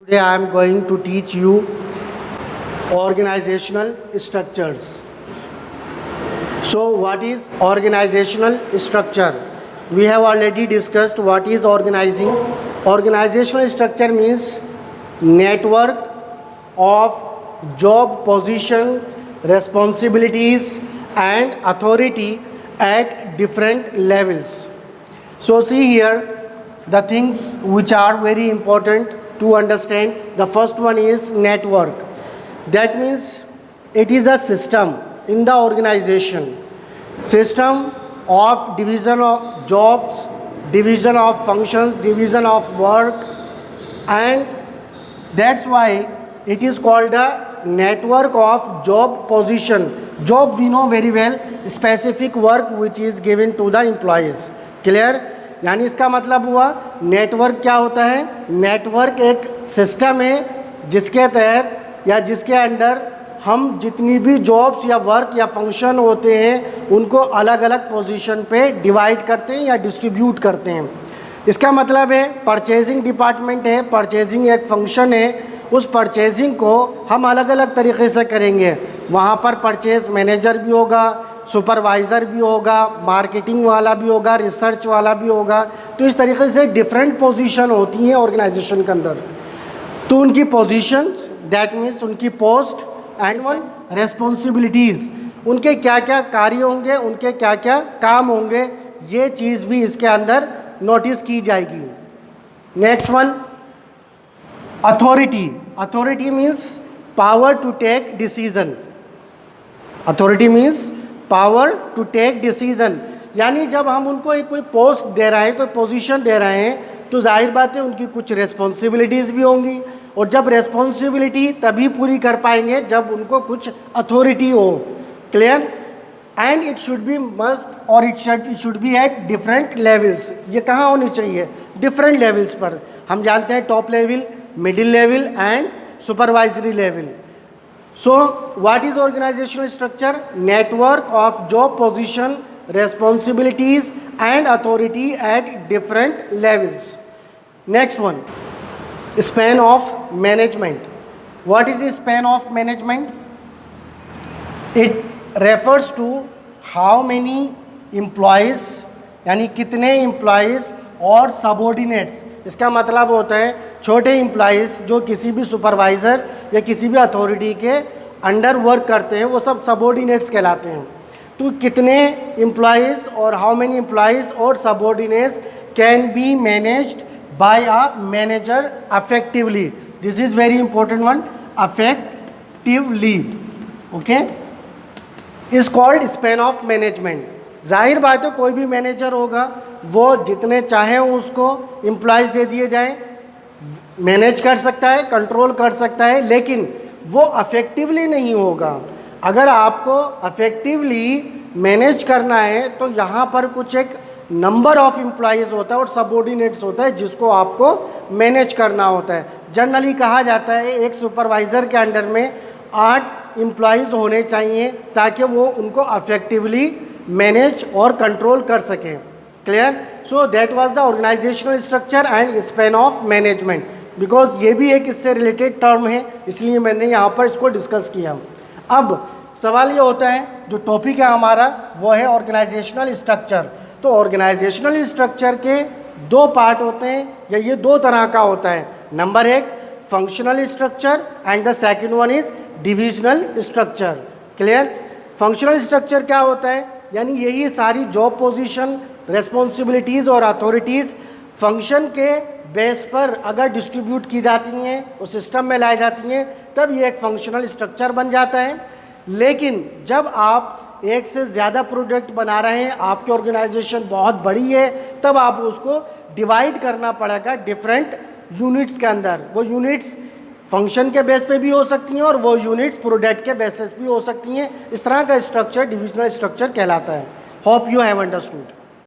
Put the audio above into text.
Today I am going to teach you organizational structures. So what is organizational structure? We have already discussed what is organizing. Organizational structure means network of job position, responsibilities and authority at different levels. So see here the things which are very important to understand. The first one is network. That means it is a system in the organization, system of division of jobs, division of functions, division of work, and that's why it is called a network of job position. Job we know very well, specific work which is given to the employees. Clear? यानी इसका मतलब हुआ network क्या होता है? Network एक system है जिसके तहत या जिसके अंडर हम जितनी भी जॉब्स या वर्क या फंक्शन होते हैं उनको अलग अलग पोजीशन पे डिवाइड करते हैं या डिस्ट्रीब्यूट करते हैं. इसका मतलब है परचेजिंग डिपार्टमेंट है, परचेजिंग एक फंक्शन है, उस परचेजिंग को हम अलग अलग तरीके से करेंगे. वहाँ पर परचेज मैनेजर भी होगा, सुपरवाइज़र भी होगा, मार्केटिंग वाला भी होगा, रिसर्च वाला भी होगा. तो इस तरीके से डिफरेंट पोजीशन होती हैं ऑर्गेनाइजेशन के अंदर. तो उनकी पोजीशंस दैट मीन्स उनकी पोस्ट एंड वन रेस्पॉन्सिबिलिटीज़, उनके क्या क्या कार्य होंगे, उनके क्या क्या काम होंगे, ये चीज़ भी इसके अंदर नोटिस की जाएगी. Next one authority. Authority means power to take decision. Authority means power to take decision. यानी जब हम उनको एक कोई पोस्ट दे रहे हैं, कोई पोजीशन दे रहे हैं, तो जाहिर बात है उनकी कुछ रेस्पॉन्सिबिलिटीज़ भी होंगी. और जब रेस्पॉन्सिबिलिटी तभी पूरी कर पाएंगे जब उनको कुछ अथॉरिटी हो. Clear? And it should be must और it should be at different levels. ये कहाँ होनी चाहिए? डिफरेंट लेवल्स पर. हम जानते हैं top level, middle level and supervisory level. So what is organizational structure? Network of job position, responsibilities and authority at different levels. Next one, span of management. What is the span of management? It refers to how many employees, यानी कितने employees और subordinates. इसका मतलब होता है छोटे employees जो किसी भी सुपरवाइज़र या किसी भी अथॉरिटी के अंडर वर्क करते हैं वो सब सबॉर्डिनेट्स कहलाते हैं. तो कितने एम्प्लॉइज़ और हाउ मेनी एम्प्लॉइज़ और subordinates can be managed by a manager effectively. This is very important one, effectively. Okay, is called span of management. जाहिर बात है कोई भी मैनेजर होगा वो जितने चाहे उसको एम्प्लॉइज़ दे दिए जाएं, मैनेज कर सकता है, कंट्रोल कर सकता है, लेकिन वो अफेक्टिवली नहीं होगा. अगर आपको अफेक्टिवली मैनेज करना है तो यहाँ पर कुछ एक नंबर ऑफ एम्प्लॉइज़ होता है और सबऑर्डिनेट्स होता है जिसको आपको मैनेज करना होता है. जनरली कहा जाता है एक सुपरवाइज़र के अंडर में 8 एम्प्लॉइज़ होने चाहिए ताकि वो उनको अफेक्टिवली मैनेज और कंट्रोल कर सकें. Clear? So that was the organisational structure and span of management. Because ये भी एक इससे रिलेटेड टर्म है इसलिए मैंने यहाँ पर इसको डिस्कस किया. अब सवाल ये होता है जो टॉपिक है हमारा वो है ऑर्गेनाइजेशनल स्ट्रक्चर. तो ऑर्गेनाइजेशनल स्ट्रक्चर के 2 पार्ट होते हैं या ये 2 तरह का होता है. Number 1 functional structure and the second one is divisional structure. Clear? Functional structure क्या होता है? यानी यही सारी जॉब पोजीशन, रेस्पॉन्सिबिलिटीज़ और अथॉरिटीज़ फंक्शन के बेस पर अगर डिस्ट्रीब्यूट की जाती हैं, उस सिस्टम में लाई जाती हैं, तब ये एक फंक्शनल स्ट्रक्चर बन जाता है. लेकिन जब आप एक से ज़्यादा प्रोडक्ट बना रहे हैं, आपकी ऑर्गेनाइजेशन बहुत बड़ी है, तब आप उसको डिवाइड करना पड़ेगा डिफरेंट यूनिट्स के अंदर. वो यूनिट्स फंक्शन के बेस पे भी हो सकती हैं और वो यूनिट्स प्रोडक्ट के बेसिस भी हो सकती हैं. इस तरह का स्ट्रक्चर डिविजनल स्ट्रक्चर कहलाता है. Hope you have understood.